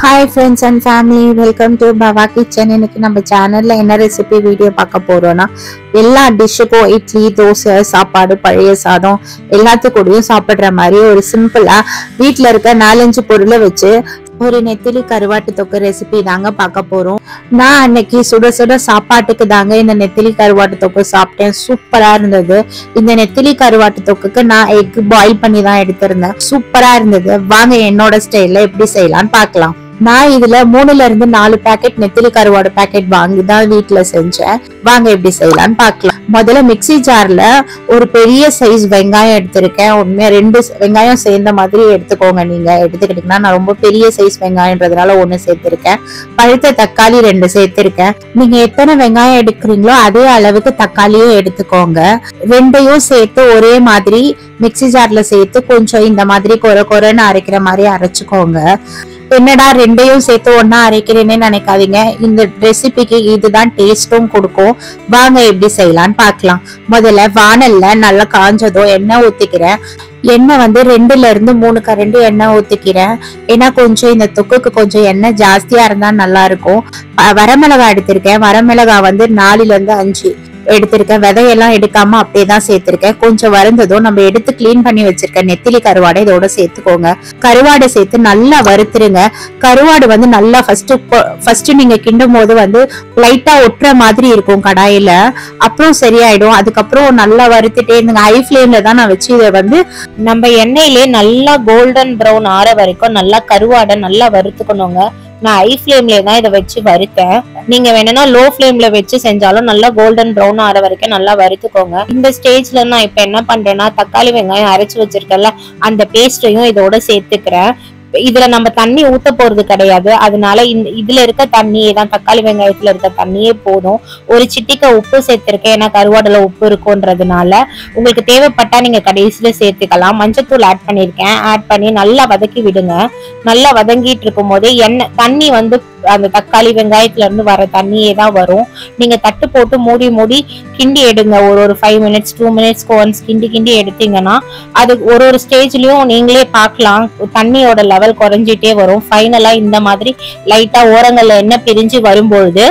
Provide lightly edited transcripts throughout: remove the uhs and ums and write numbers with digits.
Hi friends and family, welcome to Bava Kitchen. இன்னைக்கு நம்ம சேனல்ல என்ன ரெசிபி வீடியோ பார்க்க போறோம்னா எல்லா டிஷ்ஷுக்கும் இட்லி, தோசை, சாப்பாடு, பழைய சாதம் எல்லாத்துக்கூடயும் சாப்பிடுற மாதிரி ஒரு சிம்பிளா வீட்ல இருக்க 4-5 பொருளை வச்சு ஒரு நெத்திலி கருவாட்டு தொக்கு ரெசிபி தாங்க பார்க்க போறோம். நான் அன்னைக்கு சுட சுட சாப்பாட்டுக்கு தாங்க இந்த நெத்திலி கருவாட்டு தொக்கு சாப்பிட்டேன். சூப்பரா இருந்தது. இந்த நெத்திலி கருவாட்டு தொக்குக்கு நான் எக் பாயில் பண்ணி தான் எடுத்திருந்தேன். சூப்பரா இருந்தது. வாங்க என்னோட ஸ்டைல்ல எப்படி செய்யலாம்னு பார்க்கலாம். நான் இதுல 3-4 பேக்கெட் நெத்திலி கருவாடு பேக்கெட் வாங்கி தான் வீட்டுல செஞ்சேன். வாங்க எப்படி செய்யலாம்னு பார்க்கலாம். முதல்ல மிக்சி ஜார்ல ஒரு பெரிய சைஸ் வெங்காயம் எடுத்திருக்கேன். உண்மையா 2 வெங்காயம் சேர்ந்த மாதிரி எடுத்துக்கோங்க. நீங்க எடுத்துக்கிட்டீங்கன்னா நான் ரொம்ப பெரிய சைஸ் வெங்காயம்ன்றதுனால 1 சேர்த்திருக்கேன். பழுத்த தக்காளி 2 சேர்த்திருக்கேன். நீங்க எத்தனை வெங்காயம் எடுக்கிறீங்களோ அதே அளவுக்கு தக்காளியும் எடுத்துக்கோங்க. 2ஐயும் சேர்த்து ஒரே மாதிரி மிக்சி ஜார்ல சேர்த்து கொஞ்சம் இந்த மாதிரி கொரன்னு அரைக்கிற மாதிரி அரைச்சுக்கோங்க. என்னடா 2ஐயும் சேர்த்து ஒன்னா அரைக்கிறேன்னு நினைக்காதீங்க. இந்த ரெசிபிக்கு இதுதான் டேஸ்டும் கொடுக்கும். வாங்க எப்படி செய்யலாம்னு பார்க்கலாம். முதல்ல வானல்ல நல்லா காஞ்சதும் எண்ணெய் ஊத்திக்கிறேன். எண்ணெய் 2-3 கரண்டி எண்ணெய் ஊத்திக்கிறேன். ஏன்னா கொஞ்சம் இந்த தொக்குக்கு கொஞ்சம் எண்ணெய் ஜாஸ்தியா இருந்தா நல்லா இருக்கும். வரமிளகாய் எடுத்திருக்கேன். வரமிளகாய் 4-5 எடுத்திருக்கேன். விதையெல்லாம் எடுக்காம அப்படியேதான் சேர்த்திருக்கேன். கொஞ்சம் வருந்ததும் நம்ம எடுத்து கிளீன் பண்ணி வச்சிருக்க நெத்திலி கருவாடை இதோட சேர்த்துக்கோங்க. கருவாடை சேர்த்து நல்லா வறுத்துருங்க. கருவாடு நல்லா ஃபர்ஸ்ட் நீங்க கிண்டும் போது லைட்டா ஒட்டுற மாதிரி இருக்கும் கடாயில. அப்புறம் சரியாயிடும். அதுக்கப்புறம் நல்லா வறுத்துட்டே இருந்துங்க. ஹை ஃபிளேம்ல தான் நான் வச்சு இதை நம்ம எண்ணெயிலே நல்லா கோல்டன் ப்ரௌன் ஆற வரைக்கும் நல்லா கருவாடை நல்லா வறுத்துக்கணுங்க. நான் ஹை ஃபிளேம்ல தான் இதை வச்சு வறுத்தேன். நீங்க வேணும்னா லோ ஃபிளேம்ல வச்சு செஞ்சாலும் நல்லா கோல்டன் ப்ரௌன் ஆற வரைக்கும் நல்லா வறுத்துக்கோங்க. இந்த ஸ்டேஜ்ல நான் இப்ப என்ன பண்றேன்னா தக்காளி வெங்காயம் அரைச்சு வச்சிருக்கேன்ல அந்த பேஸ்ட்டையும் இதோட சேர்த்துக்கிறேன். இதுல நம்ம தண்ணி ஊத்த போறது கிடையாது. அதனால இதுல இருக்க தண்ணியே தான், தக்காளி வெங்காயத்துல இருக்க தண்ணியே போதும். ஒரு சிட்டிக்க உப்பு சேர்த்திருக்கேன். ஏன்னா கருவாடுல உப்பு இருக்குன்றதுனால. உங்களுக்கு தேவைப்பட்டா நீங்க கடைசியில சேர்த்துக்கலாம். மஞ்சத்தூள் ஆட் பண்ணிருக்கேன். ஆட் பண்ணி நல்லா வதக்கி விடுங்க. நல்லா வதங்கிட்டு இருக்கும் போதே எண்ணெய் தண்ணி அந்த தக்காளி வெங்காயத்துல இருந்து வர தண்ணியே தான் வரும். நீங்க தட்டு போட்டு மூடி கிண்டி எடுங்க. ஒரு 5 மினிட்ஸ் 2 மினிட்ஸ்க்கு ஒன்ஸ் கிண்டி எடுத்தீங்கன்னா அது ஒரு ஸ்டேஜ்லயும் நீங்களே பார்க்கலாம் தண்ணியோட லெவல் குறைஞ்சிட்டே வரும். ஃபைனலா இந்த மாதிரி லைட்டா ஓரங்கள்ல எண்ணெய் பிரிஞ்சு வரும்பொழுது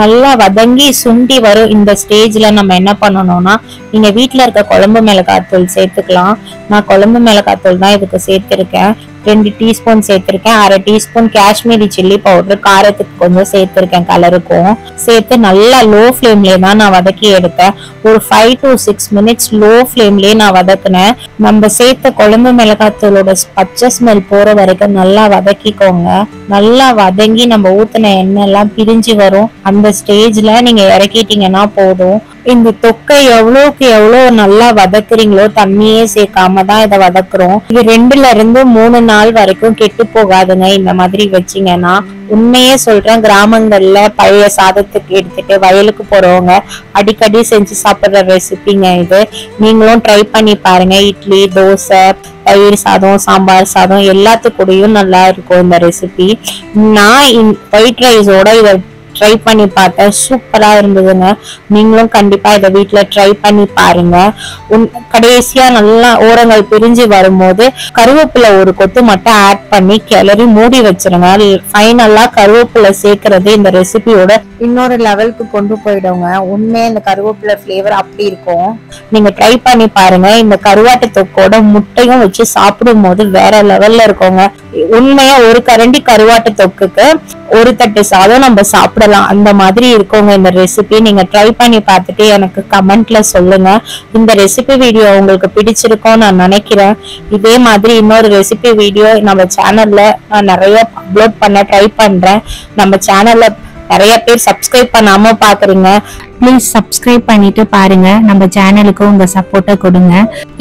நல்லா வதங்கி சுண்டி வரும். இந்த ஸ்டேஜ்ல நம்ம என்ன பண்ணணும்னா நீங்க வீட்டுல இருக்க குழம்பு மிளகாய்த்தூள் சேர்த்துக்கலாம். நான் குழம்பு மிளகாய்த்தூள் தான் இதுக்கு சேர்த்திருக்கேன். 2 டீஸ்பூன் சேர்த்திருக்கேன். 1/2 டீஸ்பூன் காஷ்மீரி சில்லி பவுடர் காரத்துக்கு கொஞ்சம் சேர்த்திருக்கேன் கலருக்கும். சேர்த்து நல்லா லோ ஃபிளேம்லயே தான் நான் வதக்கி எடுத்தேன். ஒரு 5 to 6 மினிட்ஸ் லோ ஃபிளேம்லயே நான் வதக்குனேன். நம்ம சேர்த்த குழம்பு மிளகாய்த்தூளோட பச்சை ஸ்மெல் போற வரைக்கும் நல்லா வதக்கிக்கோங்க. நல்லா வதங்கி நம்ம ஊத்தின எண்ணெய் எல்லாம் பிரிஞ்சு வரும். அந்த ஸ்டேஜ்ல நீங்க இறக்கிட்டீங்கன்னா போதும். இந்த தொக்கை எவ்வளவுக்கு எவ்வளவு நல்லா வதக்குறீங்களோ தண்ணியே சேர்க்காம தான் இதை வதக்குறோம். இது 2-3 நாள் வரைக்கும் கெட்டு போகாதுங்க. இந்த மாதிரி வச்சீங்கன்னா உண்மையே சொல்றேன், கிராமங்கள்ல பழைய சாதத்துக்கு எடுத்துட்டு வயலுக்கு போறவங்க அடிக்கடி செஞ்சு சாப்பிடுற ரெசிபிங்க இது. நீங்களும் ட்ரை பண்ணி பாருங்க. இட்லி, தோசை, தயிர் சாதம், சாம்பார் சாதம் எல்லாத்துக்கூடயும் நல்லா இருக்கும் இந்த ரெசிபி. நான் ஒயிட் ரைஸோட இதை ட்ரை பண்ணி பார்த்தேன். சூப்பரா இருந்ததுங்க. நீங்களும் கண்டிப்பா இதை வீட்டுல ட்ரை பண்ணி பாருங்க. கடைசியா நல்லா ஓரங்கள் பிரிஞ்சு வரும்போது கருவேப்பிலை ஒரு கொத்து மட்டும் ஆட் பண்ணி கிளறி மூடி வச்சிருங்க. ஃபைனலா கருவேப்பிலை சேர்க்கறது இந்த ரெசிபியோட இன்னொரு லெவலுக்கு கொண்டு போயிடுங்க. உண்மையா இந்த கருவேப்பிலை ஃபிளேவர் அப்படி இருக்கும். நீங்க ட்ரை பண்ணி பாருங்க. இந்த கருவாட்டு தொக்கோட முட்டையும் வச்சு சாப்பிடும் போது வேற லெவல்ல இருக்குங்க. உண்மையா ஒரு கரண்டி கருவாட்டு தொக்குக்கு ஒரு தட்டு சாதம் நம்ம சாப்பிடலாம். அந்த மாதிரி இருக்குங்க இந்த ரெசிபி. நீங்க ட்ரை பண்ணி பார்த்துட்டு எனக்கு கமெண்ட்ல சொல்லுங்க. இந்த ரெசிபி வீடியோ உங்களுக்கு பிடிச்சிருக்கும் நான் நினைக்கிறேன். இதே மாதிரி இன்னொரு ரெசிபி வீடியோ நம்ம சேனல்ல நான் நிறைய அப்லோட் பண்ண ட்ரை பண்றேன். நம்ம சேனல்ல நிறைய பேர் சப்ஸ்கிரைப் பண்ணாம பாக்குறீங்க. ப்ளீஸ் சப்ஸ்கிரைப் பண்ணிட்டு பாருங்க. நம்ம சேனலுக்கு உங்க சப்போர்ட்டை கொடுங்க.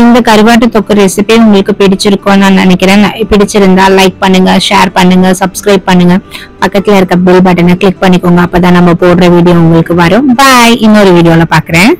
இந்த கருவாட்டு தொக்கு ரெசிபி உங்களுக்கு பிடிச்சிருக்கும் நான் நினைக்கிறேன். பிடிச்சிருந்தா லைக் பண்ணுங்க, ஷேர் பண்ணுங்க, சப்ஸ்கிரைப் பண்ணுங்க. பக்கத்துல இருக்க பெல் பட்டனை கிளிக் பண்ணிக்கோங்க. அப்பதான் நம்ம போடுற வீடியோ உங்களுக்கு வரும். பாய். இன்னொரு வீடியோல பாக்குறேன்.